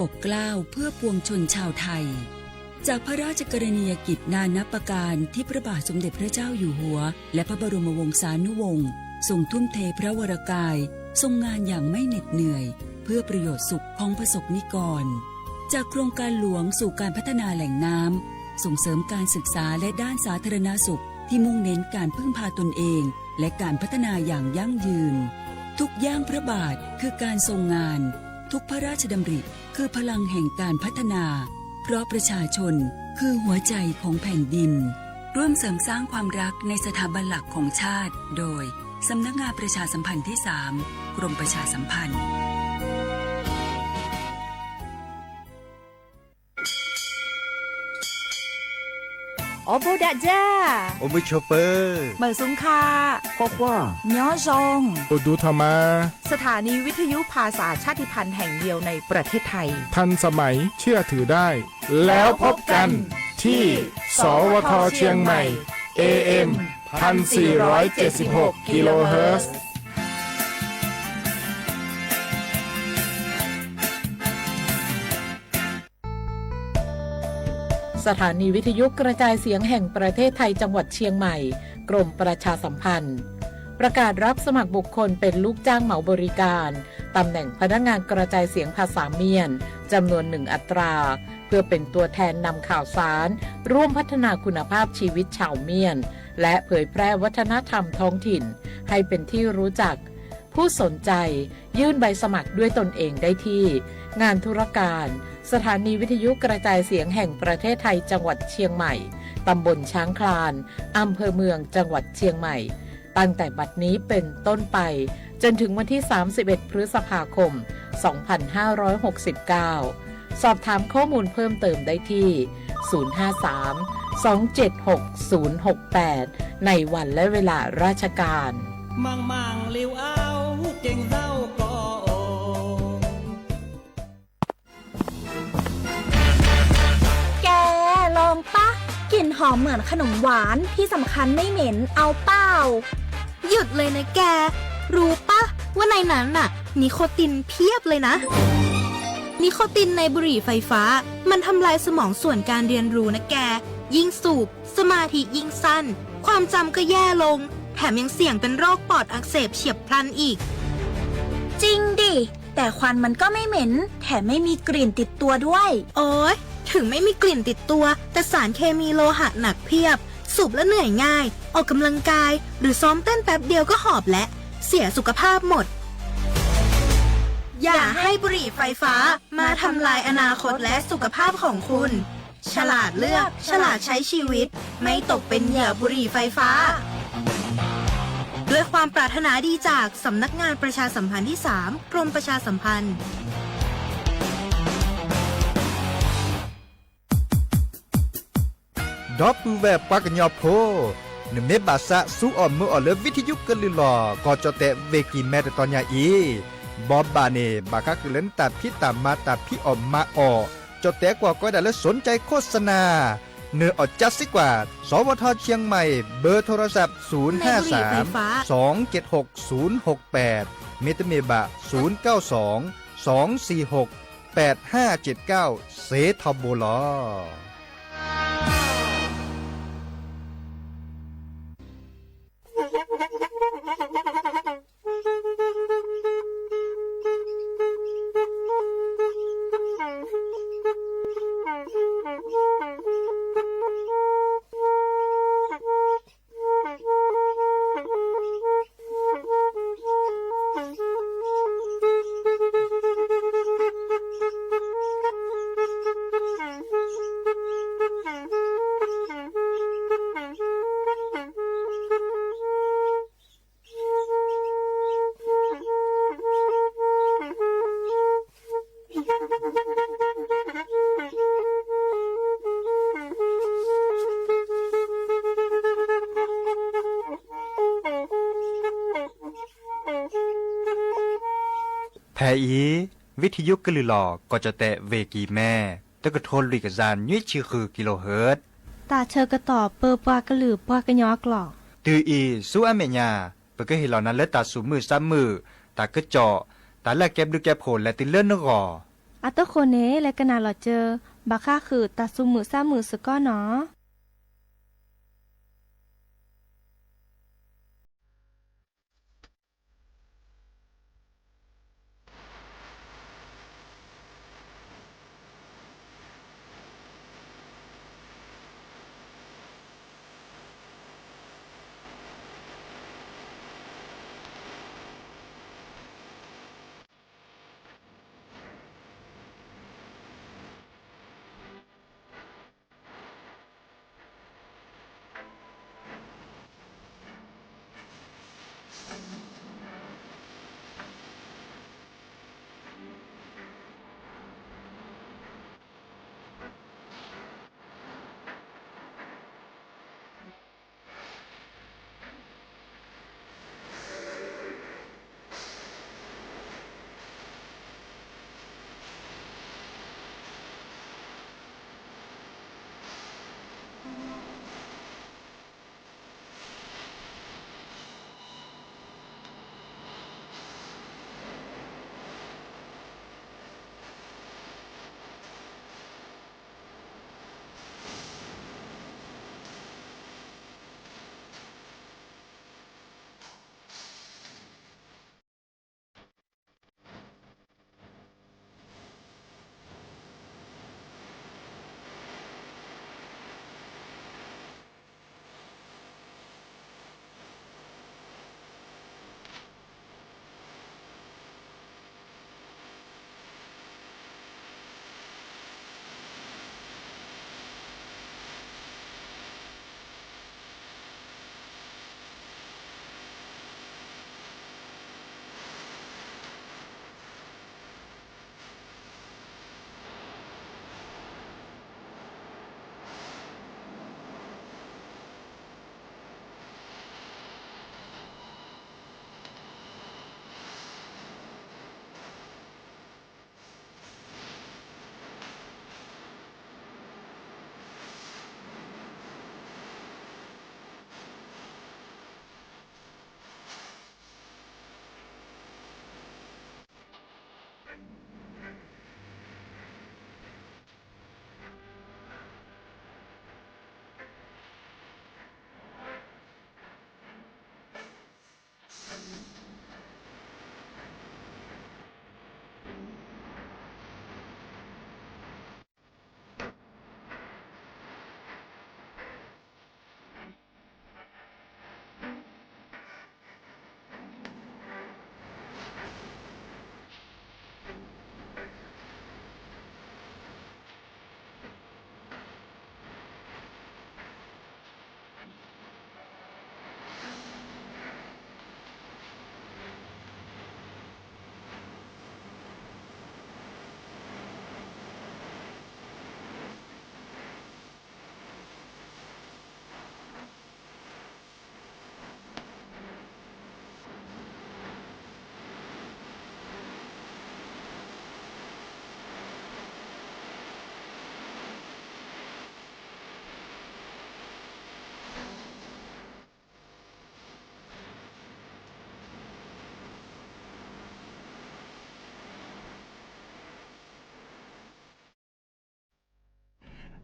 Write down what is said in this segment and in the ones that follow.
ปกเกล้าเพื่อปวงชนชาวไทยจากพระราชกรณียกิจนานับประการที่พระบาทสมเด็จพระเจ้าอยู่หัวและพระบรมวงศานุวงศ์ทรงทุ่มเทพระวรกายทรงงานอย่างไม่เหน็ดเหนื่อยเพื่อประโยชน์สุขของประสบนิกรจากโครงการหลวงสู่การพัฒนาแหล่งน้ำส่งเสริมการศึกษาและด้านสาธารณสุขที่มุ่งเน้นการพึ่งพาตนเองและการพัฒนาอย่างยั่งยืนทุกย่างพระบาทคือการทรงงานทุกพระราชดำริคือพลังแห่งการพัฒนาเพราะประชาชนคือหัวใจของแผ่นดินร่วมเสริมสร้างความรักในสถาบันหลักของชาติโดยสำนักงานประชาสัมพันธ์ที่ 3 กรมประชาสัมพันธ์โอโบดะจ้าโอมือโชเปอร์เมอร์ซุงคาพ่อว่าย้อซงโอดูธรรมาสถานีวิทยุภาษาชาติพันธุ์แห่งเดียวในประเทศไทยทันสมัยเชื่อถือได้แล้วพบกันที่สวทเชียงใหม่ AM 1476 กิโลเฮิรตซ์สถานีวิทยุกระจายเสียงแห่งประเทศไทยจังหวัดเชียงใหม่กรมประชาสัมพันธ์ประกาศรับสมัครบุคคลเป็นลูกจ้างเหมาบริการตำแหน่งพนักงานกระจายเสียงภาษาเมียนจำนวน1 อัตราเพื่อเป็นตัวแทนนำข่าวสารร่วมพัฒนาคุณภาพชีวิตชาวเมียนและเผยแพร่วัฒนธรรมท้องถิ่นให้เป็นที่รู้จักผู้สนใจยื่นใบสมัครด้วยตนเองได้ที่งานธุรการสถานีวิทยุกระจายเสียงแห่งประเทศไทยจังหวัดเชียงใหม่ตำบลช้างคลานอำเภอเมืองจังหวัดเชียงใหม่ตั้งแต่บัดนี้เป็นต้นไปจนถึงวันที่31 พฤษภาคม 2569 สอบถามข้อมูลเพิ่มเติมได้ที่ 053-276-068 ในวันและเวลาราชการมังเลี้ยวเอาเก่งเศร้าก็แกลองปะกลิ่นหอมเหมือนขนมหวานที่สำคัญไม่เหม็นเอาเปล่าหยุดเลยนะแกรู้ปะว่าในนั้นน่ะนิโคตินเพียบเลยนะนิโคตินในบุหรี่ไฟฟ้ามันทำลายสมองส่วนการเรียนรู้นะแกยิ่งสูบสมาธิยิ่งสั้นความจำก็แย่ลงแถมยังเสี่ยงเป็นโรคปอดอักเสบเฉียบพลันอีกจริงดิแต่ควันมันก็ไม่เหม็นแถมไม่มีกลิ่นติดตัวด้วยโอ๊ยถึงไม่มีกลิ่นติดตัวแต่สารเคมีโลหะหนักเพียบสูบแล้วเหนื่อยง่ายออกกำลังกายหรือซ้อมเต้นแป๊บเดียวก็หอบและเสียสุขภาพหมดอย่าให้บุหรี่ไฟฟ้ามาทำลายอนาคตและสุขภาพของคุณฉลาดเลือกฉลาดใช้ชีวิตไม่ตกเป็นเหยื่อบุหรี่ไฟฟ้าด้วยความปรารถนาดีจากสำนักงานประชาสัมพันธ์ที่ 3 กรมประชาสัมพันธ์ดอปูแบบปากญอโพนเมบาสะสู้อ่อนมืออ่อนเลวิทยุกลือหลอก็จะแตะเวกีแม่ตอนยาอีบอบบาเนบาคักเล่นตัดพี่ตามมาตัดพี่ออมมาออจะแตะกว่าก็ได้และสนใจโฆษณาเนื้ออดจัดสิกว่าสวทเชียงใหม่เบอร์โทรศัพท์053-276-068เมตเมบะ092-246-8579เซทอโบลอแพอีวิทยุกลือหลอก็จะแตะเวกีแม่ตะกะโทนลิกจานยุ้ยชื่อคือกิโลเฮิรตซ์ตาเชอกระตอบเปอร์ปากระหลือปากระยอกหลอกตืออีสู้อเมญาเปก็เห็นเหล่านั้นและตาสูมือซ้ำมือตากระเจาะตาแลกแก็บดูแก็บโผล่และติเลื่อนนกอ อาเตอร์โคเนและกนาหลอเจอบาค่าคือตัดซุมือซ้ามือสก้อเนาะ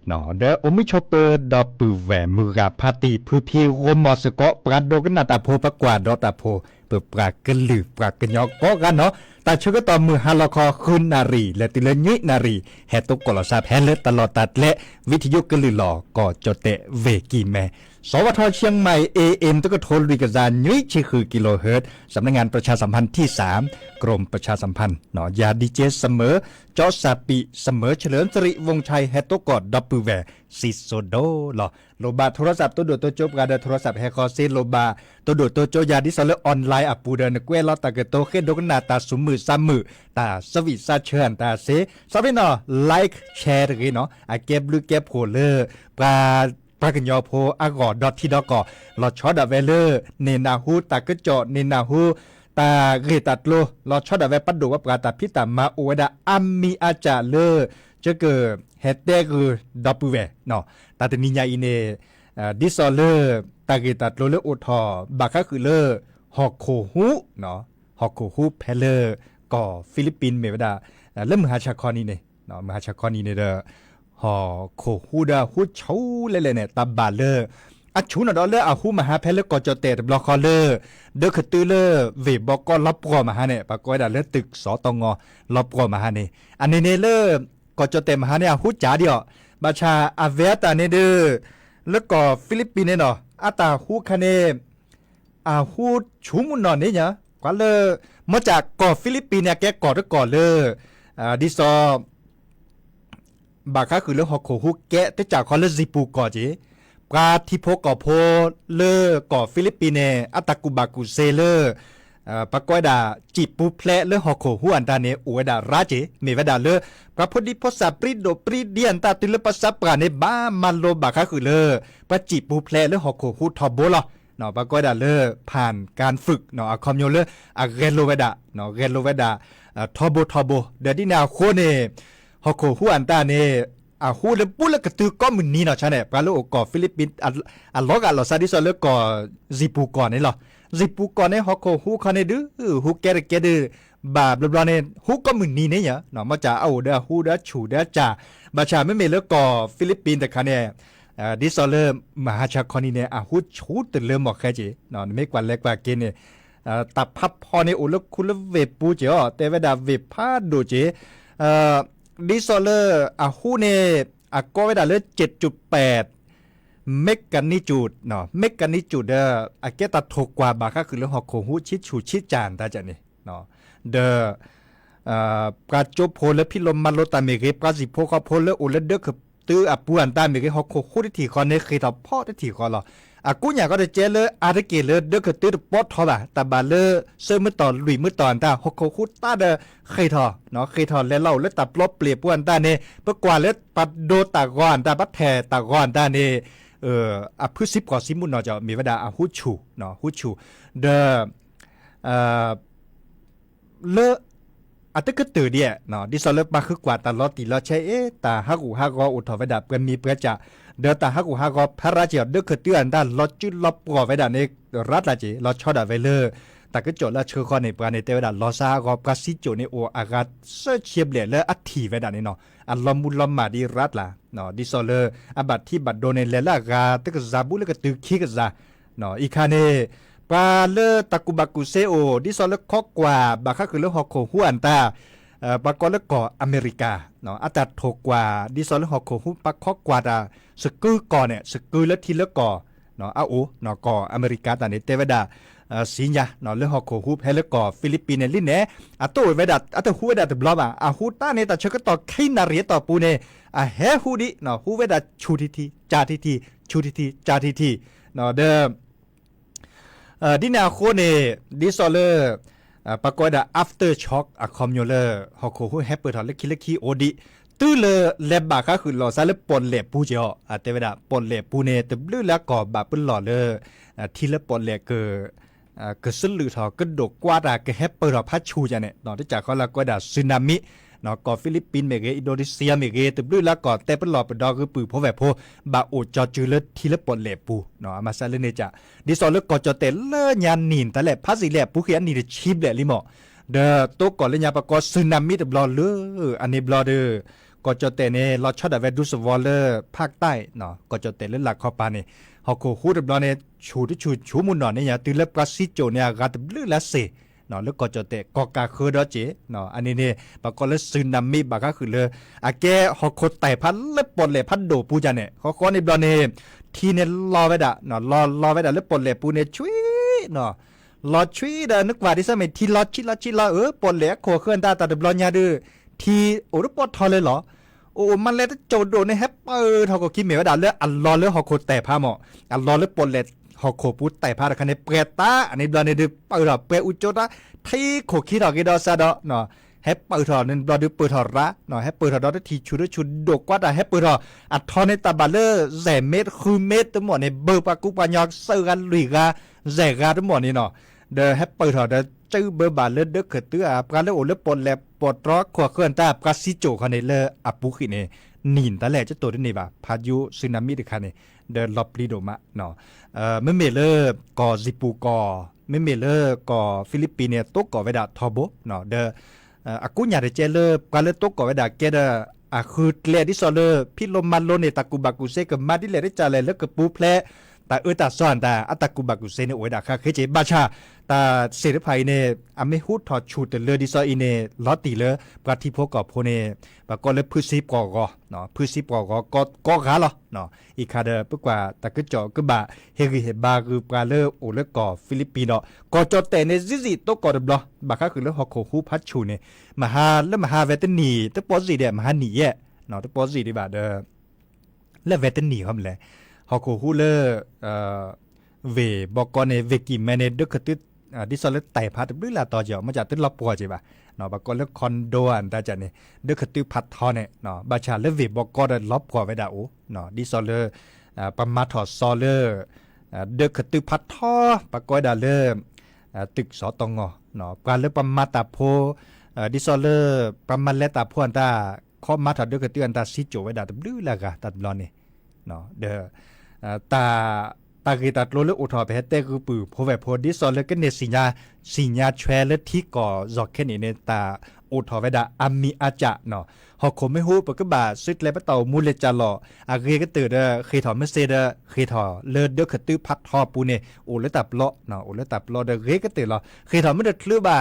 หนอเด้อโอมิชอปเปอร์ดอปือแหวมือกาพาติพือพีโรมอสกอปราดโดกันนาตาโพปะกว่าดอตาโพเปิดปรากกันลือปรากกันยอกก็กันเนาะตาชก็ต่อมือฮาลคอคืนนารีและติเลญินารีแฮตุกกลซาแพเลตลอดตัดและวิทยุกันลือหลอก็จดเตเวกีแมสวทเชียงใหม่ AM ตกโทรวิกซานยุ้ยชิคือกิโลเฮิรตซ์สำนักงานประชาสัมพันธ์ที่3กรมประชาสัมพันธ์หนอยาดีเจเสมอจอสาปีเสมอเฉลิมสิริวงชัยแฮตกอดดับปือแวซิโซโดหรอโลบาโทรศัพท์ตัวดูตัวจบกาเดโทรศัพท์แฮคอซีโลบาตัวดูตัวโจยาดิสเลออนไลน์อปูเดนเกวลอตาเกโตเคดกนาตาสุมือซ้ำมือตาสวิซาเชิญตาเซซาบินอไลค์แชร์กันเนาะอาเก็บหรือเก็บโหเลอปลาปรากญยอโพอากอดอทที่ดอกอลอชอดาเวเลอร์เนนาฮูตากะจอเนนาฮูตาเกตัดโลลอชอดาเวปัดดูว่าปราตาพิตามาโอเวดาอัมมีอาจาเลอจะเกิดเฮดเดคือดับเวเนาะตาตนิญาอิเนดิซอเลอร์ตาเกตัดโลเลอโอทอบาคาคือเลอฮอกโคฮูเนาะฮอกโคฮูเพเลอร์ก็ฟิลิปปินส์เมวดา เริ่มมหาชาคอนี่เนี่ยเนาะมหาชาคอนี่เนี่ยห่อโคฮูดาฮูเฉาเลยเนี่ยตาบาเลอชูนดอเลอาฮูมหาเพลก็จอเตบล็อกคอเลเดอขตือเลเวบอกก็รับปอมาหาเนี่ยปะก้อยดาเลตึกสตงรับปอมาหาเนี่ยอันนี้เนี่ยเลก็จอเตมหาเนี่ยฮูจ๋าเดียวบาชาอาเวตาเนี่ยเด้อแล้วก็ฟิลิปปินส์เนาะอาตาฮูคะเนอาฮูชูมุนนอนเนี่ยเนี่ยกว่าเลมาจากก่อฟิลิปปินส์เนี่ยแกก่อด้วยก่อเลดิซอบาค่าคือเรื่องฮอกโคฮูแกะแต่จากเขาเลซิปูก่อจีปราทิโพก่อโพเลก่อฟิลิปปินส์อัตตากุบากุเซเลปะก้อยดาจิปูเพลเลฮอกโคฮูอันตาเนอวยดาราเจเมวดาเลพระพุทธิพศปริโดปริเดียนตาตุลปัสสะปราเนบ้ามันโลบาค่าคือเลปะจิปูเพลเลฮอกโคฮูทอโบลเนาะปะก้อยดาเลผ่านการฝึกเนาะคอมโยเลอะเรโลเวดาเนาะเรโลเวดาทอโบเดดินาโคเนฮอกโคฮูอันตาเนฮูเลปุเลกตือก็มึนนี่เนาะใช่ไหมปลาโลก่อฟิลิปปินส์อัลล็อกอัลลอซาดิซอเลก่อซิปูก่อนนี่หรอซิปูก่อนเนี่ยฮอกโคฮูคอนเนดื้อฮูแกดื้อบาบลาเนี่ยฮูก็มึนนี่เนี่ยเนาะมาจากเอาเดฮูเดชูเดจ่าบาชาไม่เมเลก่อฟิลิปปินส์แต่คันเนี่ยดิซอเลมหาชาคอนีเนี่ยฮูชูตเริ่มบอกแค่จีเนาะไม่กว่าเล็กกว่าเกณฑ์เนี่ยตับพับพอเนี่ยอุลคุลเวปูเจ้าแต่เวลาเวพาดูเจดิซอเลฮูเนี่ยก็เวลาเล7.8 เมกะนิจูดเนาะเมกะนิจูดเกตัดถูกกว่าบาค่าคือเรื่องฮอกโคฮูชิชูชิจานตาจะนี่เนาะปราจบโพลพิลมมาโลตาเมเกปราสิโพคอโพลอุลเดกตื้อปูอันตาเมเกฮอกโคฮูที่ถีคอนเนี่ยเคยทำพ่อที่ถีคอนหรอกูอยากก็ได้เจเลอาร์เกเลเดกตื้อปอดทอบ่ะตาบาเลเซอร์เมื่อตอนลุยเมื่อตอนตาฮอกโคฮูตาเดเคยทอเนาะเคยทอแล้วเล่าแล้วตับลบเปลี่ยนปูอันตาเนี่ยเมื่อกว่าแล้วปัดโดตากอนตาบัดแทตากอนตาเนี่ยพืชซิบก่อซิมุนเนาะจะมีเวลาฮูชูเนาะฮูชูเลอัตก็ตื่นเดียเนาะดิซอลเลมาคือกว่าตลอดตีเราใช้ตาฮักอูฮักอุทธเวดาเกินมีเพื่อจะตาฮักอูฮักพระราชเดือคือเตือนด้านลอจุดลบก่อเวดาในรัฐละจีลอชอดาเวเลแต่ก็จดละเชื่อข้อในปราในเตเวดาลอซากอปราซิโจในโออากาศเสื้อเชียบเหลี่ยและอัฐิเวดาในเนาะอัลลอมุลลอมมาดีรัฐละเนาะดิซอลเลอบัตที่บัตโดในเลละกาตกซาบุเลกตึกขี้กซาเนาะอีคาเนปาเลตะกุบักุเซโอดิซอลเลข้อกว่าบาค่าคือเลฮอกโคฮูอันตาปากเลก่ออเมริกาเนาะอัตราถูกกว่าดิซอลเลฮอกโคฮูปากข้อกว่าดาสกือก่อเนี่ยสกือและทีละก่อเนาะอาโอเนาะก่ออเมริกาตาในเตเวดาสิญญาเนาะเลฮอกโคฮูเฮเลก่อฟิลิปปินส์ลินเนอะโตเวดาอะโตฮูเวดาตบลอบอะฮูตาเนตะเชกต่อคินารีต่อปูเนอะเฮฮูดิเนาะฮูเวดาชูทิจาทิชูทิจาทิเนาะเดดินาโคเนดิซอเลปากว่า after shock คอมยูเลอร์ฮอกโคฮูแฮปเปอร์ทอลเลคิโอดิตื้อเลแลบบาค่าคือหล่อซาเลปนเล็บปูเจาะเตเวดาปนเล็บปูเนตบลื้อแล้วก่อบาปเป็นหล่อเลทีละปนเล็บเกิดสลือทอกระดกกว่าดาเกแฮปเปอร์พัชชูจันเนี่ยนอนที่จากเขาละก็ดาสึนามิเนาะก่อฟิลิปปินส์เมเกอินโดนีเซียเมเกตบลื้อแล้วก่อแต่เป็นหล่อเป็นดอกคือปือเพราะแบบโพบาโอจอจือเลทีละปนเล็บปูเนาะมาซาเลเนจ่าดิซอลเลก่อจอเตเลญานินแต่แหละพัสสิแหละปูคืออันนี้ชิปแหละลิมอตัวก่อนเลยญาปกอสึนามิตบลอเลอันนี้บลอเดก็จะเตเนลอชอดาเวดูสวอลเลอร์ภาคใต้เนาะก็จะเตเล่นหลักเข้าไปเนี่ยฮอกโคฮูดบลอเนี่ยชูมุนเนาะเนี่ยตื่นเล็บปราซิโจเนี่ยกัดบลื้อละเสเนาะแล้วก็จะเตกอกาคือดอเจเนาะอันนี้เนี่ยปากก็เลยซึนามิบากก็คือเลยอาแกฮอกโคไตพันเล็บปนเล็บพันโดปูจันเนี่ยฮอกโคในบลอเนี่ยทีเนี่ยรอไว้ด่าเนาะรอไว้ด่าเล็บปนเล็บปูเนี่ยช่วยเนาะรอช่วยเด้อนึกว่าที่สมัยที่รอชิลาปนเล็บโคเคลื่อนตาตาบลอนยาดื้อทีโอ้รปอดทอเลยเหรอโอ้มันเลยโจดโดนในแฮปเปอร์เขาก็คิดเหมือนว่าด่าเลืออัลลอเลือฮอกโคแต่ผ้าหมออัลลอเลือปนเล็บฮอกโคพูดแต่ผ้าแต่คันในเปรตาอันนี้บลอนในดื้อเปิดเปรอุจจาที่โคคิดออกกี่ดอซาดอเนาะแฮปเปิดถอดนั่นบลอนดื้อเปิดถอดระเนาะแฮปเปิดถอดได้ทีชุดดกกว่าแต่แฮปเปิดถอดอัดทอนในตาบาเลอร์แสเม็ดคือเม็ดทั้งหมดในเบอร์ปากุปายอกเซอร์กันหลีกาแสกาทั้งหมดนี่เนาะเดอแฮปเปิดถอดจื้อเบอร์บาเลอร์เด็กเกิดตัวปลาเลอโอเลปนแลปดร้อขวเคลื่อนตาปลาซิโจคันในเลออัปุขิเนนินตะแหล่จะตัวได้นี่บ่าพายุสึนามิดิคันนี่เดินลอบลีโดมะเนาะเมื่อเมเลอร์ก่อซิปูก่อเมื่อเมเลอร์ก่อฟิลิปปินส์เนี่ยตกก่อเวดาทอโบเนาะ อากูญาเดเจเลกาเลตกก็เวดาเกดคือเลดิซอเลพี่ลมมันโลเนตะกูบักกูเซก็มาดิเลได้จาเลแล้วก็ปูแพลแต่ตาซ่อนแต่อัตกูบักกุเซเนโอดาคาเคเจบาชาแต่เสรีภัยเนอเมฮูดถอดชูดเลดิซออีเนลอตีเลปฏิพกอบโพเนปะก็เลยพื้นซีปกอเนาะพื้นซีปก็กาลเนาะอีคาเดปกว่าตะกจอกบะเฮริเฮบาคือปาเลโอเลกอฟิลิปปินส์ก็จอแต่เนซิตกอดบลบาคาคือเลฮอกโคฮูพัชชูเนมหาและมหาเวตนีตะปอซีเดมหานีเยเนาะตะปอซีดิบาเดและเวตนีครับแหละฮอกโคฮูเลเวบอกก่อนในเวกิแมเนเดอร์คตึดิซอลเลไต่พัดบื้อละต่อเจาะมาจากตึ้งลบปัวใช่ปะเนาะบอกก่อนเลคอนโดอันตาจันเนี่ยเดอร์คตึพัดทอเนี่ยเนาะบาชาเลเวบอกก่อนลบปัวไว้ดาวเนาะดิซอลเลประมาทอซอลเลเดอร์คตึพัดทอปะก้อยดาเลตึกสอตงเนาะการเลประมาตาโพดิซอลเลประมาเลตาโพอันตาข้อมาถัดเดอร์คตึอันตาซิโจไว้ดาบื้อละกะตัดลอนเนี่ยเนาะเดอตากีตัดโลเลอุทอไปให้เตกูปือพอแบบพอดิซอลเลก็เนสิญาแชร์เลที่ก่อจอกแค่นี้เนตาอุทอไปดาอามีอาจะเนาะหอกคมไม่ฮู้ปะก็บาซึดแล้วปะเต่ามูเลจาหล่ออาเกก็ตื่นเคยถอไม่เซเดเคยถอเลิศเด้อขตื้อพัดทอปูเนโอเลตับเลาะเนาะโอเลตับเลาะเด้อเกก็ตื่นหล่อเคยถอไม่ได้คลือบา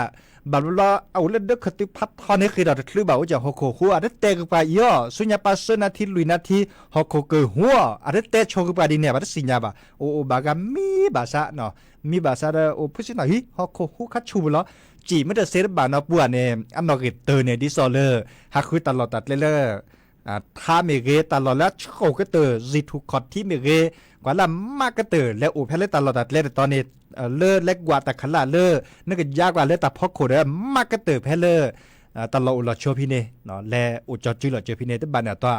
บาลลอเอาเล่นเด็กขตื้อพัดทอเนี่ยเคยเราจะคลือบาว่าจะหอกหัวอาจจะเตะกูไปย่อสุญญาปัสนาทีลุยนาทีหอกเกอหัวอาจจะเตะโชกูไปดีเนี่ยบัดสิญญาบาโอบากามีบาษาเนาะมีบาษาเด้อโอผู้สิหน่อยฮิหอกหัวคัดชูบล้อจีไม่ได้เซตบาเนาะปัวเนี่ยอันนอกเตอร์เนี่ยดิซอเลอร์ฮักคุยตลอดตัดเลอถ้าเมเกตลอดแล้วโชก็เตอร์จิทุคอดที่เมเกกว่าละมากก็เตอร์แล้วโอแพลตลอดตัดเลตอนนี้เลิศเล็กกว่าแต่ขลาดเลิศนั่นก็ยากกว่าเลิศแต่พ่อโคเดมากก็เตอร์แพลเลอตลอดอุลโชพี่เนเนาะและอุจจุลเจอพี่เนตบันเนี่ยตัว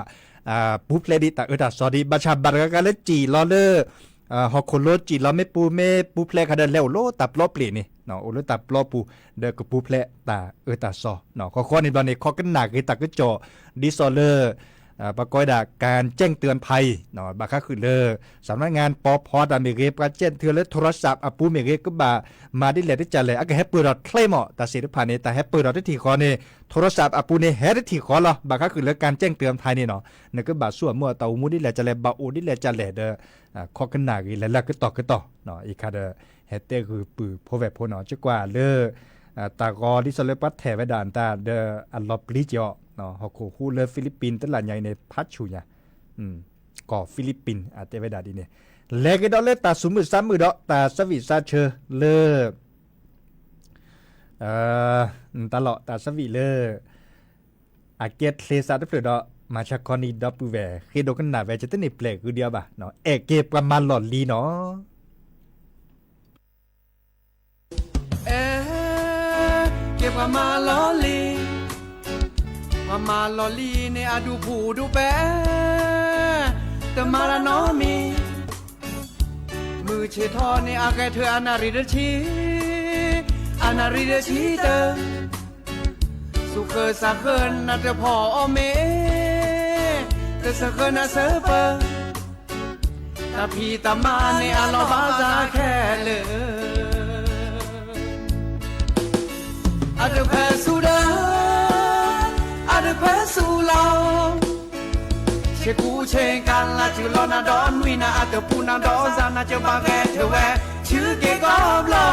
ปุ๊บเลดิแต่แต่สอดีบัชาบัตรกันแล้วจีล้อเลอฮอกโคโลจีล้อไม่ปูเพลคาเดนแล้วโลตับล้อเปลี่ยนนี่เนาะโอเลตับล้อปูเดก็ปูเพลแต่แต่ซอเนาะข้อในตอนนี้ข้อกันหนักคือตักก็จ่อดิซอเลอร์ปะก้อยดาการแจ้งเตือนภัยเนาะบาค่าคือเลอสำนักงานปพดาเมเกการแจ้งเตือนและโทรศัพท์ปูเมเกก็มาได้เลยได้จัดเลยก็แฮปปี้ดอทเคลมแต่เสียผ่านนี่แต่แฮปปี้ดอทที่ขอเนี่ยโทรศัพท์ปูเนี่ยแฮได้ที่ขอหรอบาค่าคือเลอการแจ้งเตือนภัยนี่เนาะนั่นก็บาส่วนมั่วเตามูได้เลยจัดเลยบาอูได้เลยจัดเลยเด้อข้อกันหนักอีแล้วก็ต่อเนาะอีกค่ะเด้อแฮตเต้คือปือพอแบบพอเนาะจักว่าเลอตากอที่สเลปัดแถไว้ด่านตาเด้ออัลลอปลิจอเนาะฮอกโคูเลฟิลิปปินส์ตลาดใหญ่ในพัชชูเนี่ยก่อฟิลิปปินส์อาจจะไว้ด่าดีเนี่ยแลกดอเลตา3 มือ 3 มือดอกตาสวิซาเชอเลตลอดตาสวิเลอาเกตเลซาตเฟลดอมาชาคอนีดอปูแวเคโดกันหนาแวจะต้นในเปลกคือเดียวบ่ะเนาะเอเกประมาณหลอดลีเนาะเก็บมาลอลีในอาดูผูดูแปแต่มาละน้อมีมือเชทอในอาแกเธออนาริเดชีเตอสุเคอสักเกินน่าจะพอเมแต่สักเกินน่าเซเปอตาพี่ตามาในอาลอบาซาแค่เลยอาเดเพสูเดอาเดเพสูลาเชกูเชงกันละชื่อลอนาดอนวินาอาเตปูนาดอซานาเจบาแกเทเวชื่อเกกอบลา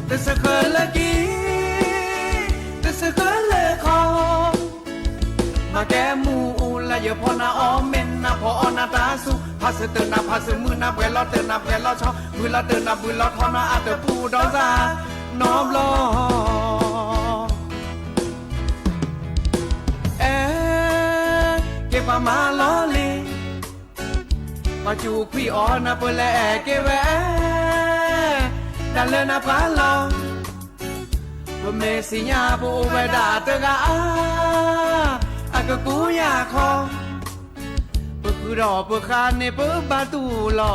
แต่สักเกินละกีแต่สักเกินละคอมาแกมูละเยพอนาออมเมนนาพอนาตาสุพาสเตนาพาสมือนาเวลอเตนาเวลอชอมือละเตนามือละทอนาอาเตปูดอซาน้อมลอเก็บมาลอลีมาจูคุยออนาเปแลเกแวดันเลนาพาลอเมื่อเมสิญาบูเวดาเตกาอากกูอยากขอเพื่อคือรอเพื่อคานในเพื่อบาตูหลอ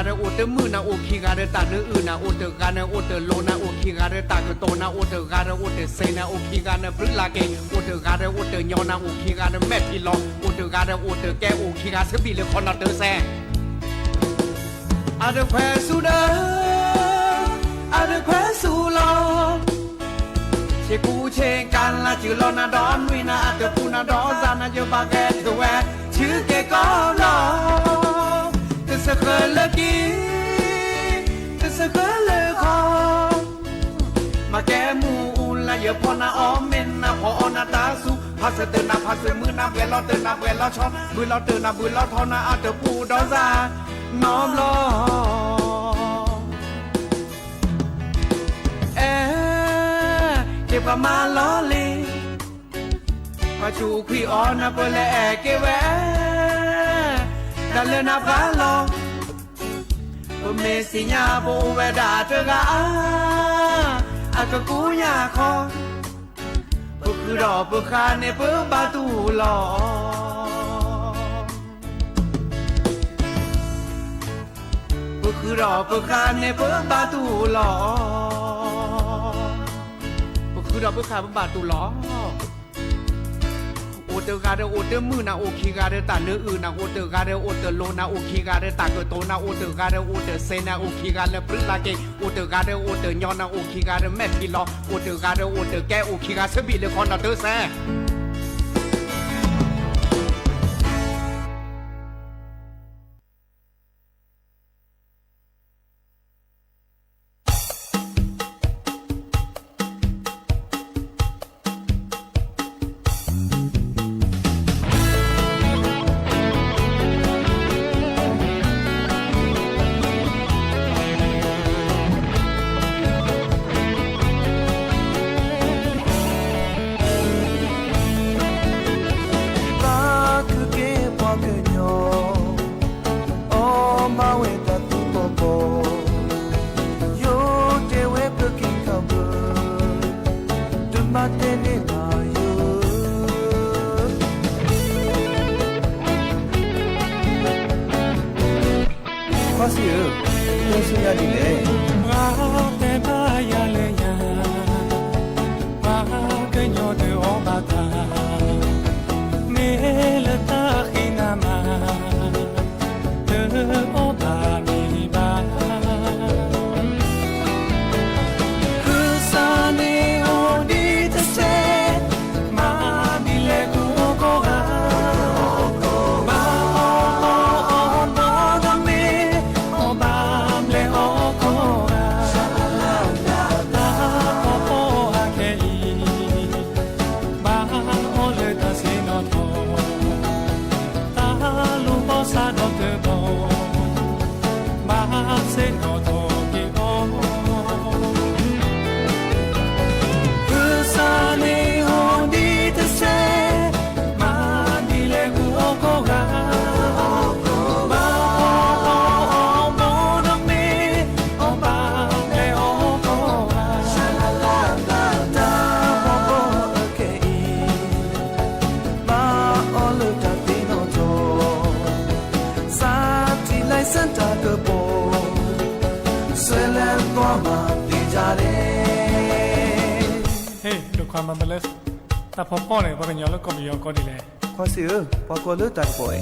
re o te muna o ki ga re ta ne una o te ga ne o te lona o ki ga re ta ke tona o te ga re o te sena o ki ga ne brla ke o te ga re o te nyona o ki ga ne met pi lo o te ga re o te ke o ki ga se pi le khona te se a de khwe su da a de khwe su lo che ku che kan la chu lo na don wi na a te pu na do za na yo ba ke to we chư ke ko lo te se khwe le ki te se khwe le kho ma ke mu la yo po na o men na po na ta su pa se te na pa se mu na bwe lo te na bwe lo cho bu lo te na bu lo tho na a te pu do za nom lo che pa ma lo li ma chu qui ona po le che ve da le na pa lo po me signa po ve da te ga a ka ku nya kho po ku ro po kha ne po ba tu lo po ku ro po kha ne po ba tu loคือเราเพื่อขาบาตุล้อโอเตกาเดโอเตมือนะโอคีกาเดตาเนื้ออื่นนะโอเตกาเดโอเตโลนะโอคีกาเดตาเกโตนะโอเตกาเดโอเตเซนะโอคีกาเดปริลาเกโอเตกาเดโอเตยอนะโอคีกาเดแมทพิลอโอเตกาเดโอเตแกโอคีกาเซบิเลคอนนาเตแซความมันเลสแต่พอป้อเนี่ยพอเป็นยอแล้วก็มียอก็ดีเลยขอซื้อพอก็เลือกตัดป่วย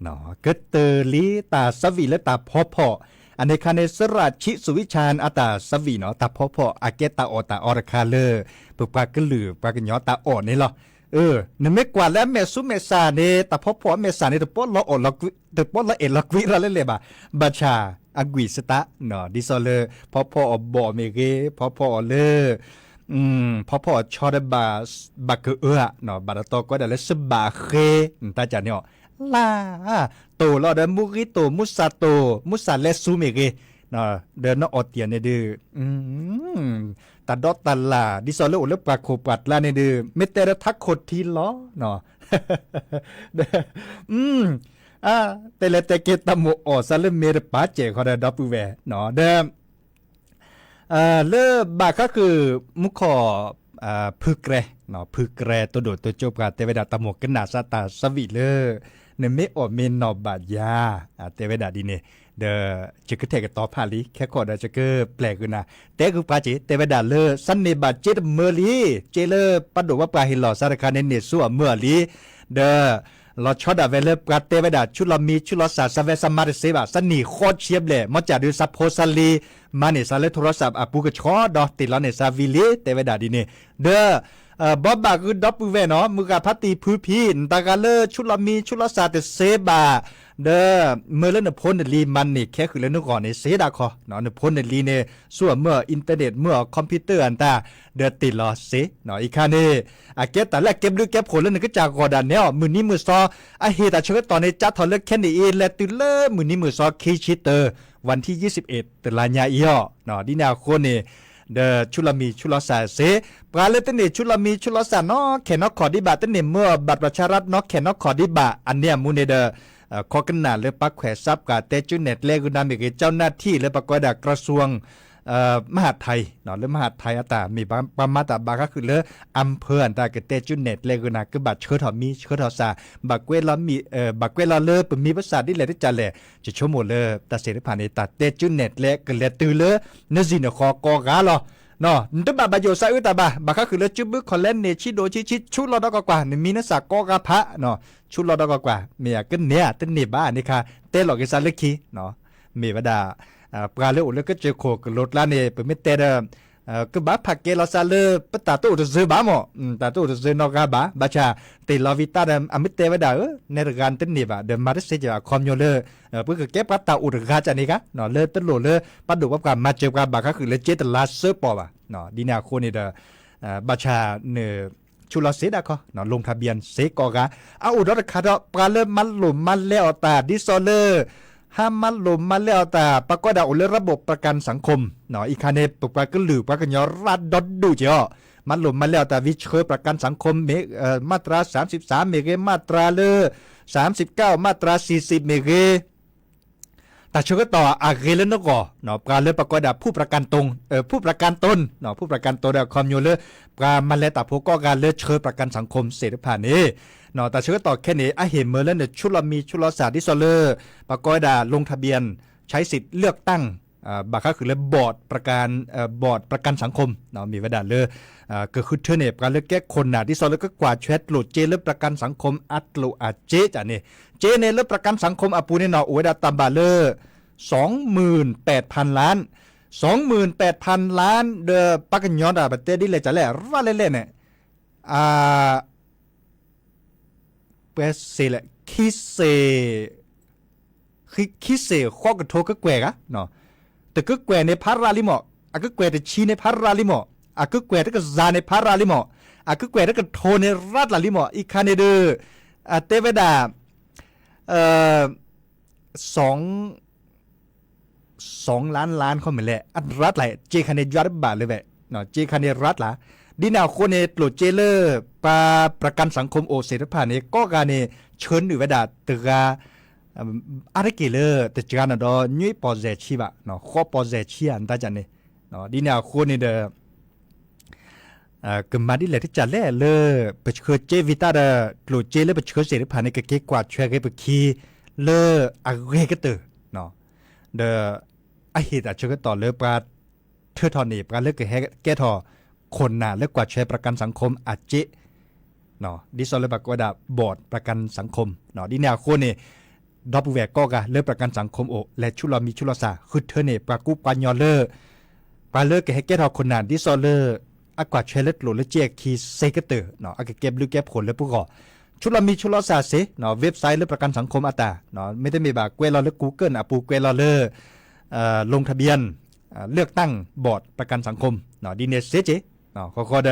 เนาะก็เตอลีตาสวีและตาพ่ออันในคาเนสราชิสุวิชานอาตาสวีเนาะตาพ่ออาเกตาอตาอรคาเลปุปากลือปากญอตาอ่อนนี่หรอนเมกว่าแล้วแม่ซุเมซาเนตาพ่อเมซาเนตป้อละออละกวิตป้อละเอละกวิระเลยบ่าบัชาอกุยสตะเนาะดิซอเลพ่อบ่เมเกพ่อเลพ่อชอดบาบักเเนาะบาดตอก็ได้เลสบาเคตาจาเนาะลาโตลอเดมุริโตมุสาโตมุสาเลซูเมเกเนาะเดินเนาะออเตียนเนดืตาดอตาลาดิซอเลโอเลปาโคปัดลาเนดืเมเตระทักโคทีล้อเนาะแต่ละแต่เกตามโอซาเลเมรปาเจเขาได้ดับเวเนาะเดิมเลบาก็คือมุขพึกแกรเนาะพึกแกรตัวโดดตัวจบกับเตเวดาตะหมกกันนาซาตาสวิเลเนเมออเมนนอบาดยาเตเวดาดีเนเดจะกเทกตอพาลีแค่ขอดจะเกแปลกอยู่นะแต่คือปาจิเตเวดาเลสันเนบาเจตเมลีเจเลปดว่าปลาหิลอสารคาเนเนซัวเมลีเดเราชอดาเวลปาเตเวดาชุลมีชุลสาสเวสมาริเซบาสนีโคตรเชียบเลยมอจ่าดูซับโพซาลีมาเนซาเลโทรศัพท์ปูกชอดอติลาเนซาวิลีเตเวดาดีเนเดบอบบาคือดับเวเนาะมือกาพัตตีพื้พีนตากาเลชุลมีชุลสาเตเซบาเดเมื่อเล่นพ้นลีมันนี่แค่คือเล่นก่อนในเซดาคอเนาะพ้นลีเนี่ยส่วนเมื่ออินเทอร์เน็ตเมื่อคอมพิวเตอร์อันตาเดติลอเซเนาะอีกคานี่เก็บแต่แรกเก็บลึกเก็บผลแล้วนึกก็จากกอดานเนี่ยมือนี้มือซอเฮตาเชื่อตอนในจัดถอดเลือกแค่นี้เองและติเลมือนี้มือซอคีชิเตอร์วันที่21ตุลาคมเนาะดินาโคนี่เดชุลมีชุลสาเซปราเลตเนชุลมีชุลสาเนาะแค่นอกขอดิบาตเนเมื่อบัตรประชารัฐเนาะแค่นอกขอดิบาอันเนี้ยมูเนเดข้อกันหนาเลยปักแขวซับกับเตจุเน็ตเลกุนามิกเจ้าหน้าที่เลยประกอบดักกระทรวงมหาดไทยเนาะเรื่องมหาดไทยตามีประมาตาบาก็คือเรื่องอำเภออันตาเกเตจุเน็ตเลกุนาคือบัตรเชิดหอมีเชิดหอซาบักเวลามีบักเวลาเลอมีภาษาที่เลยที่จะเลยจะชั่วโมงเลยตัดเสร็จผ่านในตัดเตจุเน็ตเลก็เลยตื่นเลยเนื้อสินคอกอกาหรอเนาะนตัวบาโยซาอุตาบาก็คือเรื่องจุบคอนเลนเนชิโดชิชุดเราดอกกว่ามีนักสักกอกาพะเนาะชุดเราดอกกว่าเมียกันเนี่ยตั้งเนบ้านี่ค่ะเตหลอกกิซาเล็กคีเนาะมีวดาปลาเลือดแล้วก็เจอโคกรถล้านเนี่ยเป็นไม่เตะก็บ้าผักเกลาซาเลปตาตู้จะซื้อบ้าหมอตาตู้จะซื้อนอกบ้าบ้าชาติลาวิตาเดมอมิเตวดาในการตั้งเนี่ยบ้าเดมมาได้เสียจากคอมโยเลเพื่อเก็บปัตตาอุดกาจานี่ค่ะเนาะเลตั้งโหลเลปัดดูว่าการมาเจอกันบ้าก็คือเลเจตลาเซอร์ปอบ้าเนาะดีนาโคนี่เดบ้าชาเนี่ยชุลเสดาเขาเนาะลงทะเบียนเสกอกะเอาอุดรคาดปลาเลมันหลุมมันแล้วตาดิโซเลห้ามมันหลุมมันแล้วตาปรากฏเอาระบบประกันสังคมเนาะอีคาเนปปก็หลือปรากฏยอรัดดดดูเจ้ามันหลุมมันแล้วตาวิเคยประกันสังคมมาตรา33เมเกมาตราเล39มาตรา40เมเกแต่เชื่อต่ออาเกเลนก็เนาะการเลือกประกอบผู้ประกันตนผู้ประกันตนเนาะผู้ประกันตนคอมยูเลการมันแล้วแต่ผู้ก่อการเลือกเชิญประกันสังคมเสร็จผ่านนี้เนาะแต่เชื่อต่อแค่นี้เห็นเมื่อแล้วเนี่ยชุลมีชุลสาดิโซเลประกอบลงทะเบียนใช้สิทธิ์เลือกตั้งบางครั้งคือเรื่องบอร์ดประกันสังคมเนาะมีเวลาเลยก็คือเทเนปการเลือกแก้คนหนาที่ซอแล้วก็กว่าแชทโหลดเจเลือกประกันสังคมอัตโลอาเจจ้ะนี่เจเนเลือกประกันสังคมอาปูเนเนาะโอเวดาตามบาเลอ28,000 ล้าน 28,000 ล้านเดอปักยอดประเทศดิเลยจ้ะแหละว่าเล่นๆเนี่ยเปเซแหละคิเซข้อกระโทก็แกว่กะเนาะแต่ก็แกว่ในพาราลิมอก็แกว่แต่ชีในพาราลิมก็แกว่แต่ก็ซาในพาราลิมก็แกว่แต่ก็โทในรัฐลาลิมอีคาเนเดอเตเวดา2 ล้านเขาเหมือนแหละอันรัฐไหลเจคันเนยอดบาทเลยแหละเนาะเจคันเนรัฐละดินาโคเนโปรเจเลอร์ประกันสังคมโอเซตผ่านเนี่ยก็การเนี่ยเชิญอยู่เวดาตึกอะไรกี่เลอแต่จานดอยุยปอเซชีบะเนาะข้อปอเซชีอันตาจันเนี่ยเนาะดินาโคเนเดกมาดิเลที่จัดแล่เลอไปเชิญเจวิตาเดโปรเจเลอร์ไปเชิญเสร็จผ่านเนี่ยก็เกี่ยกว่าช่วยกันไปคีเลออะไรก็เตอเนาะเดเหตุอาจจะต่อเลือกปลาเทือทอนี่ปลาเลือกแก้ทอคนน่ะเลือกกว่าใช้ประกันสังคมอาจจะเนาะดิซอลเลยบอกว่าบอร์ดประกันสังคมเนาะดิแนวโคนี่ ดอบแวก็กะเลิกประกันสังคมโอและชุลมีชุลสาคือเธอเนี่ยปรากุปานยอเลอร์ปาเลอร์แกให้แกทอคนนานดิซอเลอร์อากว่าเชลเลตโลและเจกคีเซกเตอร์เนาะอากเก็บลึกแก็บผลแล้วปุ๊กก็ชุลมีชุลสาเสเนาะเว็บไซต์เลิกประกันสังคมอาตาเนาะไม่ได้มีแบบเกวลอเลอร์ Google ปูเกวลอเลอร์ลงทะเบียนเลือกตั้งบอร์ดประกันสังคมเนาะดีเนสเซเจเนาะก็เด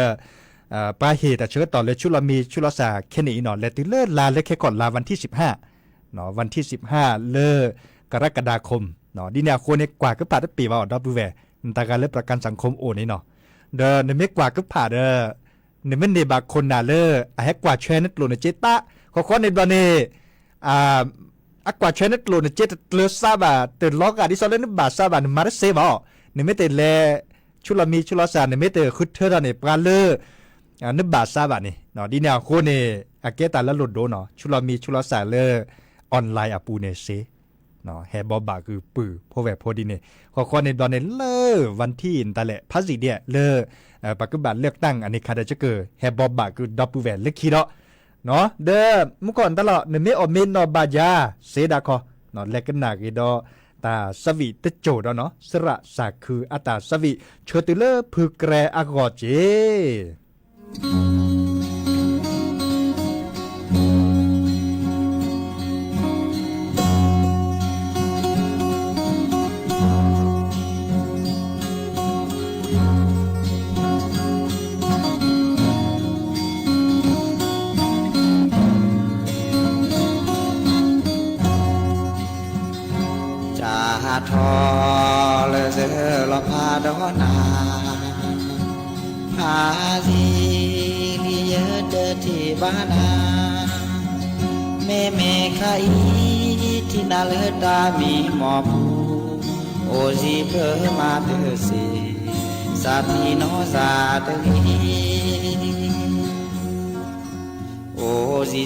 ปลาเหตุเชื้อต่อเลยชุลมีชุลสาแค่นี้เนาะและติเลิศลาเลยแค่ก่อนลาวันที่15เนาะวันที่15เลิกกรกฎาคมเนาะดีเนี่ยคนเนี่ยกว่าก็ผ่านปีว่าดอบแวตาการเลิกประกันสังคมโอนี่เนาะเดในไม่กว่าก็ผ่านในไม่ในบางคนน่ะเลิกให้กว่าแชร์นัดโลนเจตะข้อในตอนนี้กว่าแชร์นัดโลนเจตเลือดซาบะตื่นล็อกที่ซอเลนบาซาบะมาร์เซบะในไม่แต่แลชุลมีชุลสาในไม่แต่คือเธอเนี่ยปลาเลิกนึกบาซาบะนี่เนาะดีเนี่ยคนเนี่ยอาเกตาละหลุดโดเนาะชุลมีชุลสาเลออนไลน์ปูเนเซเนาะแฮบอบาคือปือพอแวพอดีเนี่ยข้อในตอนนี้เลวันที่ตะแหละพาสิเดียเลปัจจุบันเลือกตั้งอันนี้คาดจะเกิดแฮบอบาคือดอปูแวเล็กคีเนาะเนาะเด้อมุก่อนตลอดเนี่ยไม่อเมนนอบาจาเซดาคอเนาะแลกกันหนักอีดอตาสวิตโจดเนาะสระสาคืออัตาสวิเชติเลพึกแกรอากอเจทอเลเซลพาดอนาพาซีลีเยเดที่บ้านาเมคาอีที่นาเลดามีหมอผูโอซีเพอมาเตสีสาธีโนซาเตลีโอซี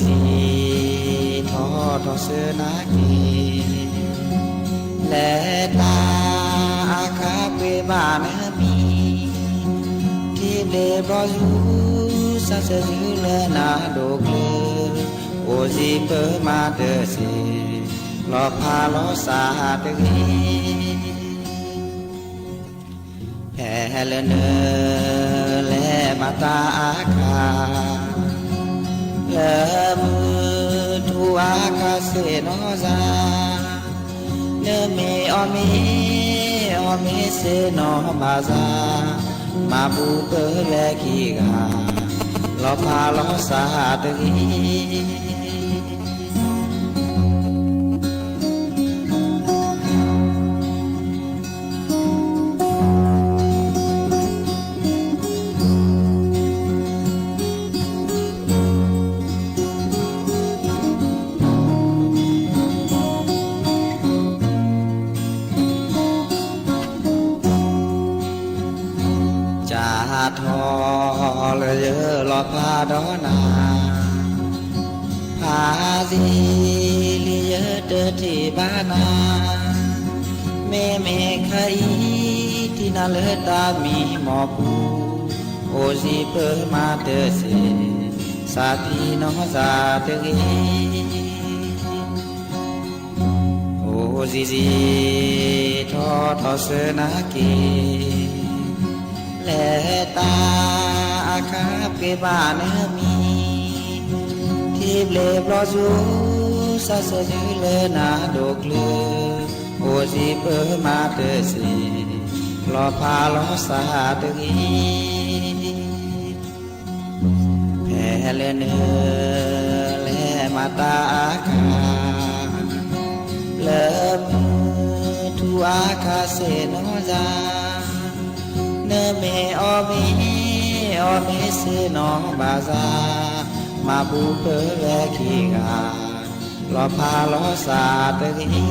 ทอเสนากีและตาอาคาเปบานมีที่เลบรอยูซาเซจูเลนาโดกเลโอซีเปมาเตสีลอพาลอสาเตกีแผ่เลเนและมาตาอาคาและมือทูอาคาเซโนซาเนเมอเมเซโนบาซามาบูเปเลกีกาลอพาลอสาตกีทอเลเยลอพาดอนาพาซีลีเยเดที่บ้านาเมคาอีที่นาเลตามีหมอผูโอซีเปมาเตเสสาธีโนซาเตกีโอซีทอเสนากีและตาอาคาเปบานมีที่เบลบลอจูซาเซจูเลนาโดกเลโอซีเปมาเตสีลอพาลอสาตกีแผ่เลเนและมาตาอาคาเลมือทูอาคาเซโนซาเนเมอเมเซโนบาซามาบูเปเลกีกาลอพาลอสาตกี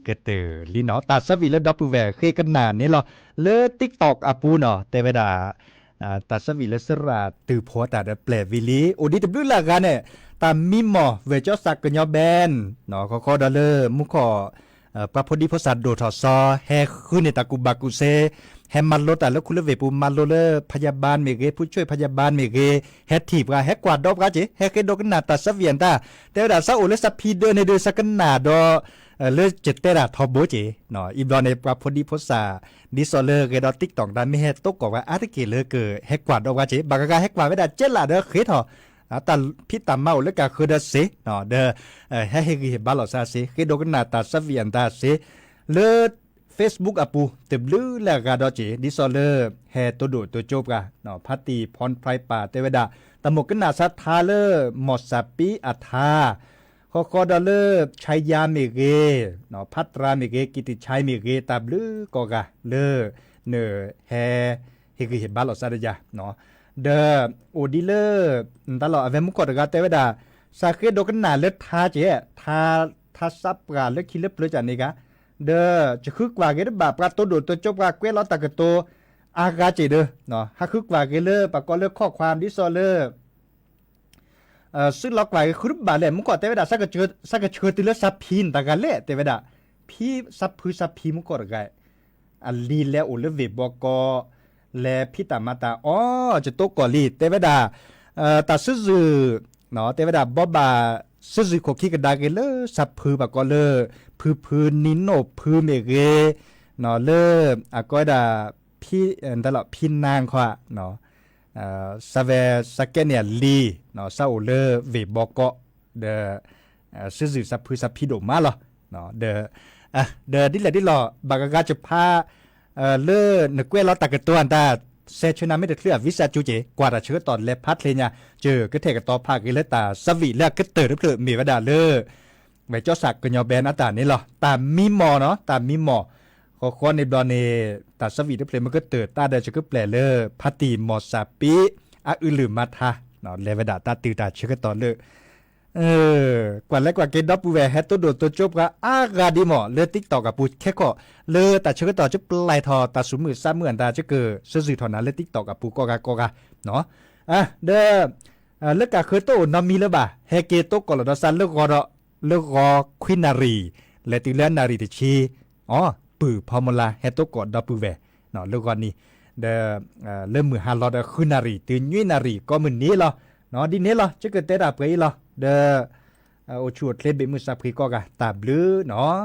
cái từ lý nó ta sắp vì lên đó về khi cái nàn này lo lỡ TikTok à pu nóแต่เวลาta sắp vì lên sơ ra từ phó ta đã ple vì lý ô đi tập lúc là gan này ta mi mò về cho sạc cái nhau ben nó có đó lơมุขพระโพธิโพธิ์สัตว์โดทอซอแฮขึ้นในตะกุบากุเซแฮมันโลแต่แล้วคุณเลเวปูมันโลเลพยาบาลเมเกผู้ช่วยพยาบาลเมเกแฮทีบกะแฮกวาดดอบกะจิแฮเกดอกนาตาสเวียนตาแต่ว่าซาโอเลสพีเดอร์ในเดอสักนาดอเลเจตเตระทอโบจิเนาะอีบลอในพระโพธิโพธิ์สัตว์ดิซอเลเกดอติ๊กตอกดาไม่แฮตกกว่าอาร์ตเกเลเกแฮกวาดดอกกะจิบากะแฮกวาดไม่ได้เจล่ะเด้อเคทอตาพิตาเมาแล้วก็คือเดเสเนาะเดให้เห็นบาลอซาเสคือดอกนาตาสเวียนตาเสเลFacebook อปูเต็มลือแล้วก็ดอจิดิซอเลแฮตัวโดตัวจบกะเนาะพัตติพรไพรป่าเตวดาตะหมกกนาสัทธาเลหมดสัปปีอัฐาคอดอเลชัยยาเมเกเนาะพัตราเมเกกิติชัยเมเกตับลือก็กะเล เนอแฮเฮคือเห็นบ้านเราซะยะเนาะเดอโอดิเลอร์ตลอดเวมุกอดกาเตวดาสาเกโดกันหนาเลือดทาเจทาซับกาเลือดคิเลือดเปลือยจากนี้กะเดอจะคึกว่าเกดบาปกาตัวโดดตัวจบกาเกล้อตะกะโตอากาเจเดอเนาะฮักคึกว่าเกเลอปากก็เลือกข้อความดิซอเลอร์ซึ่งล็อกไว้คือรูปบาเลยมุกอดเตวดาสักเชิดติเลอซับพินตะกะเละเตวดาพี่ซับพื้นซับพีมุกอดกะอันลีแล้วโอเลเวบอกอและพี่ตามาตาอ๋อจะโตกอลีเตวดาตาซื่อเนาะเตวดาบ่บาซื่อโคคิกดาเกเลซับพือปากอเลพือนินโนพือเมเกเนาะเลอากอดาพี่ตลอดพี่นางขวาเนาะซาเวสักเกเนียลีเนาะซาโอเลเวบอกอเดซื่อซับพือซับพี่โดมาเหรอเนาะเดดิแลดิลอบากากาจะพาเลือนกเวลตะกตัวอันตาเซชนาไม่ได้เคลือวิสาจูเจกว่าเชื้อตอนเลพัดเลยเนี่ยเจอกระเทกต่อภาคกิเลตาสวีแล้วก็เติร์ดเพื่อมีวดาเลอไว้เจ้าสักกัญญาแบนอัตานี่หรอตามมีหมอเนาะตามมีหมอขอคอนในบอลเนตาสวีเพื่อมันก็เติร์ดตาเดจะก็แปลเลอพัตติมอสาปีอะอือลืมมาทาเนาะเลวดาตาตือตาเชื้อตอนเลกว่าแล้วกว่าเกดดับปูแวร์แฮตตัวโดดตัวจบก็อากาดีหมอเลือติ๊กต่อกับปูแค่ก็เลือแต่เชื่อต่อจะปลายทอตาสุมือซ้ำเหมือนตาจะเกิดสื่อถอนนั้นเลือติ๊กต่อกับปูกากเนาะเด้อเลือกกาเคยโตนอมีแล้วบ่าเฮเกโตกอลดอซันเลือกกอควินารีและติเลนารีติชีอ๋อปือพอมลาเฮโตกอดับปูแวร์เนาะเลือกก่อนนี้เด้อเริ่มมือฮาลอดควินารีตื่นยุยนารีก็มือนี้เหรอเนาะดินนี้เหรอจะเกิดเตะดาบไปเหรอเด้อโอชูดเล่นเบมือสับพีก็กะตาบลือเนาะ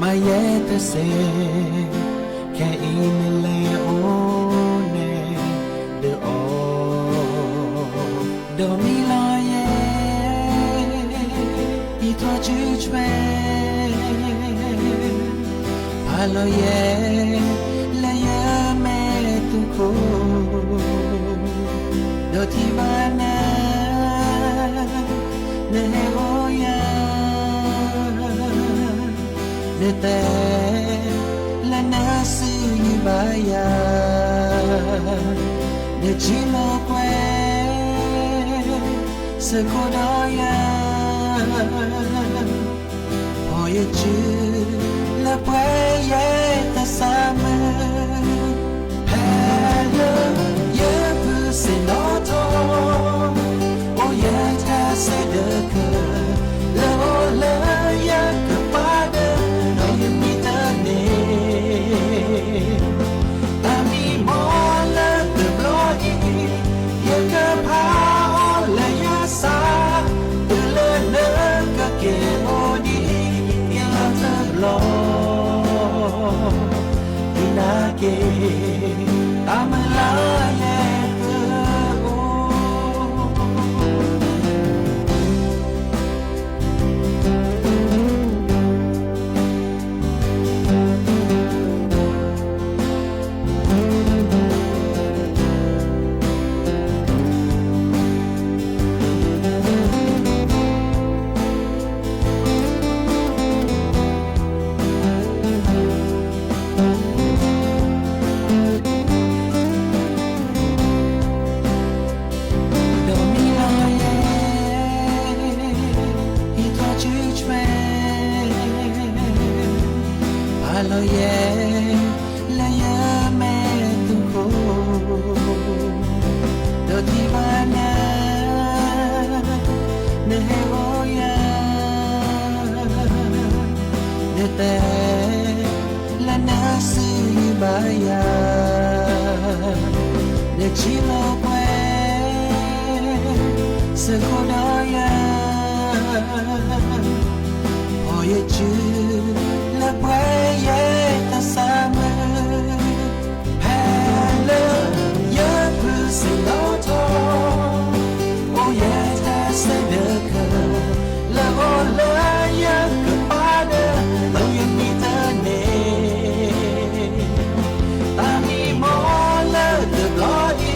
มาเยตเซแค่อีเมลโอเนเดอโดมิลาเยอีทอจูชเวพาโลเยเลเยเมตุโคโดทิบานาเนโอยาแต่ละนาซีบายาเดจิโลเกสโคดอยาพอเยจูละเปยตาสามแพลเยฟูเซโนโตโอเยทาเซเดเคโลเลยาโ se kodaya Oye chu le praye ta same Hello ye pu se no to Oye ta se de ka la o la ya ka pa de lo ye ni ta ne ta ni mo la de bloody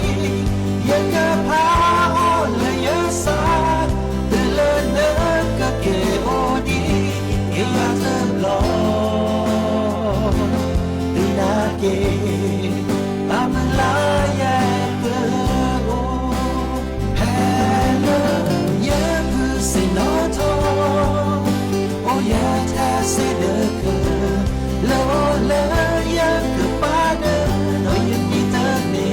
ye ka pa o la ye sa de le ne ka ke o di ye ya ta lo di na ke ta ma la ya ka o hello ye pu se no to o ye ta se de ka lo la ya ka pa de lo ye ni ta ne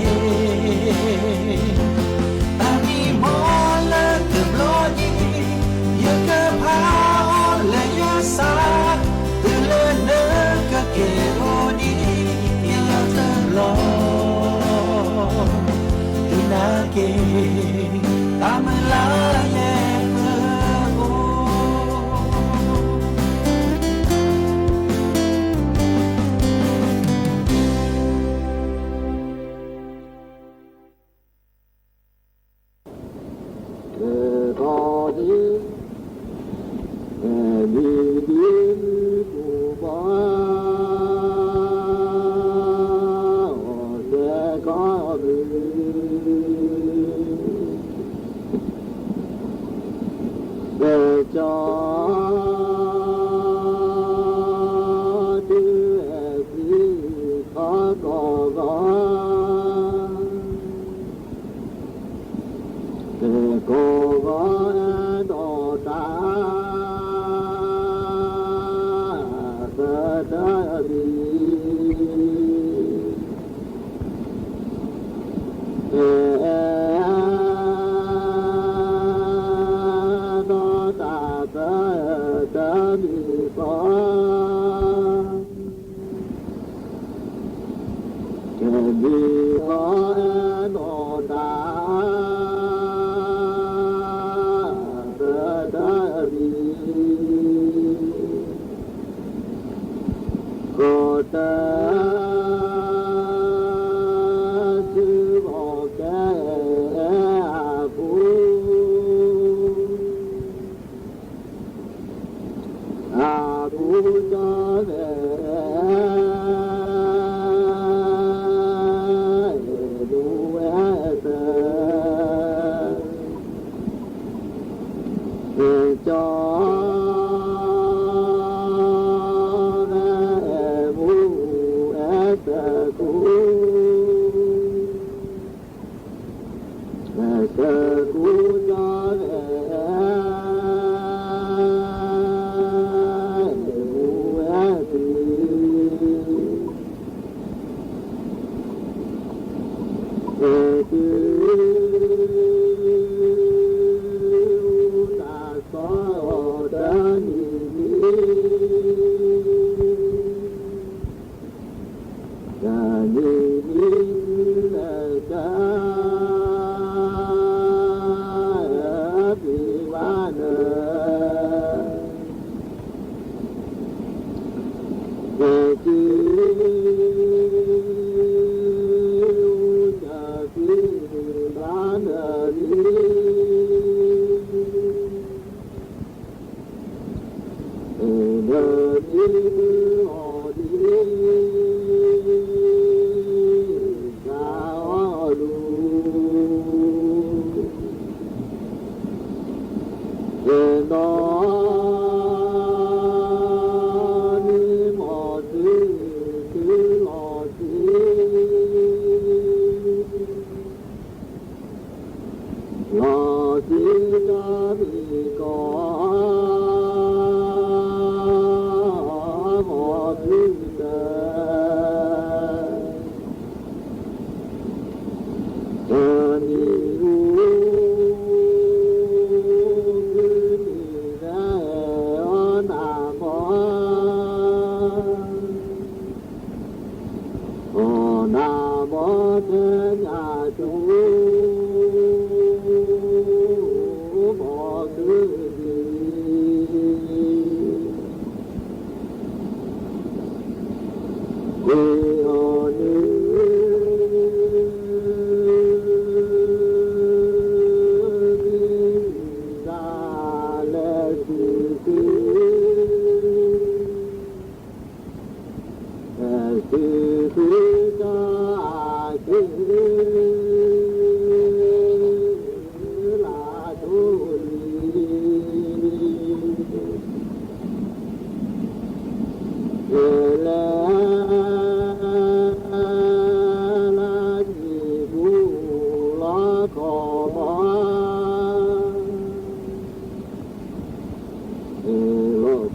ขอบอ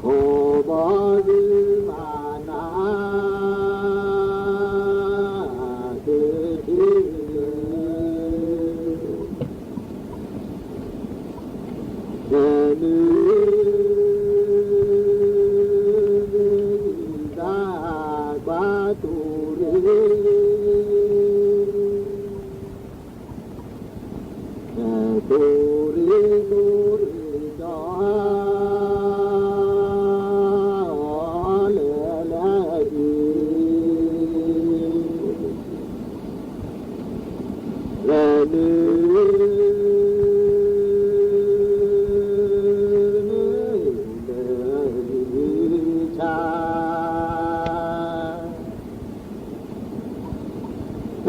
ขอบอวิมานาคือที่เดินดากว่าตุรีตุรีตุรีจอเลเลดีเลลืชาเ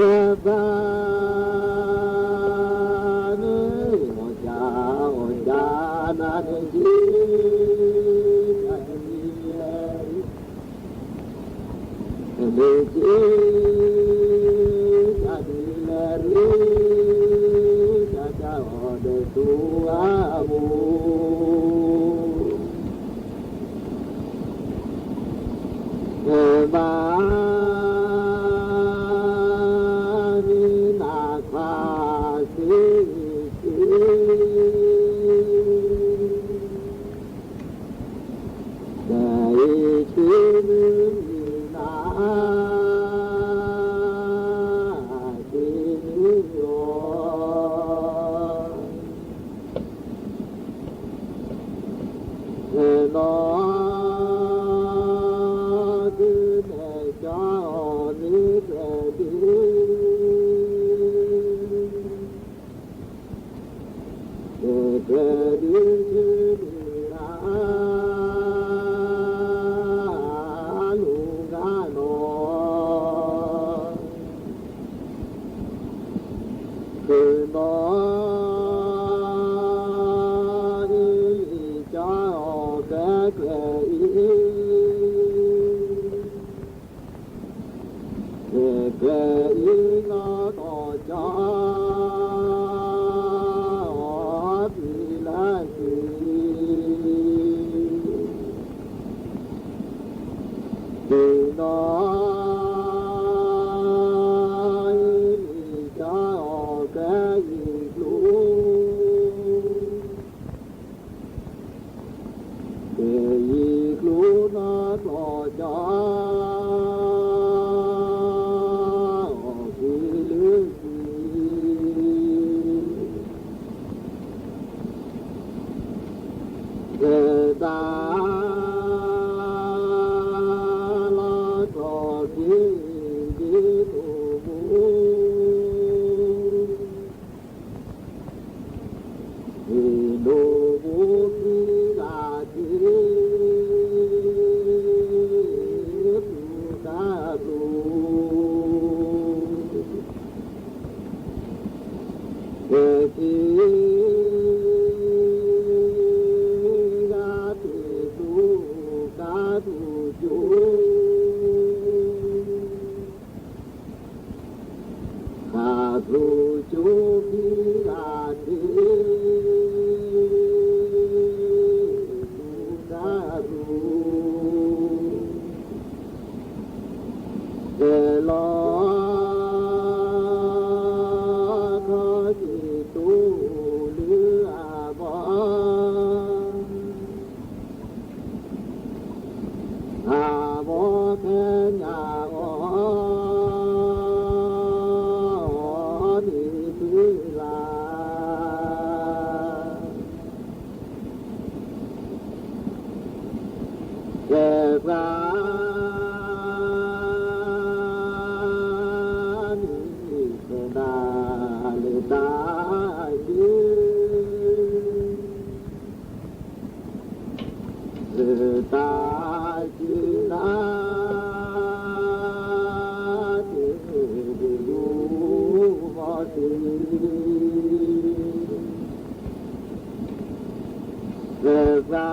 วา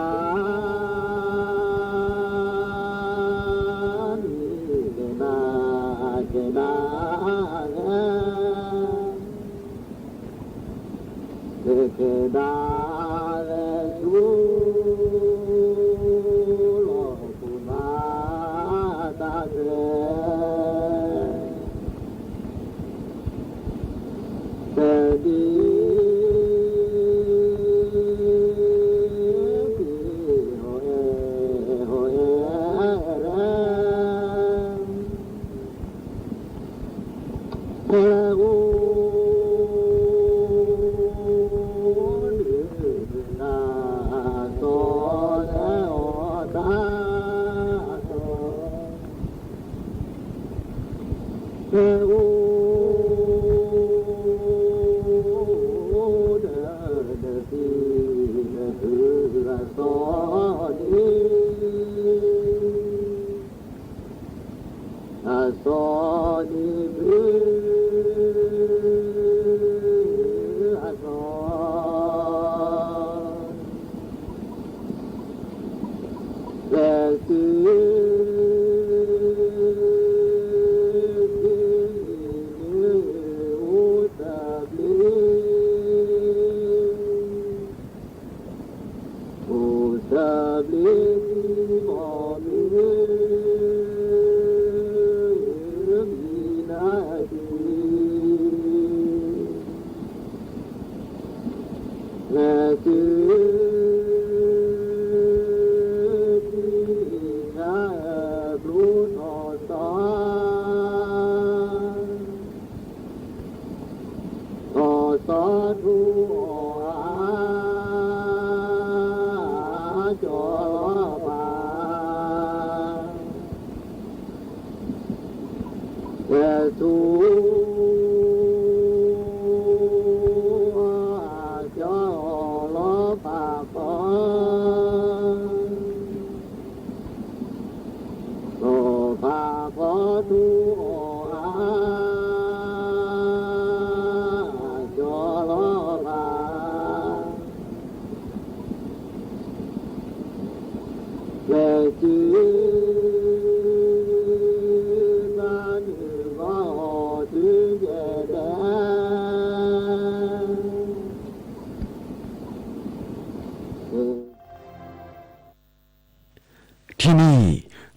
ที่นี่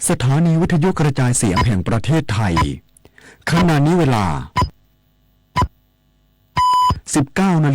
สถานีวิทยุกระจายเสียงแห่งประเทศไทยขณะนี้เวลา 19:00 น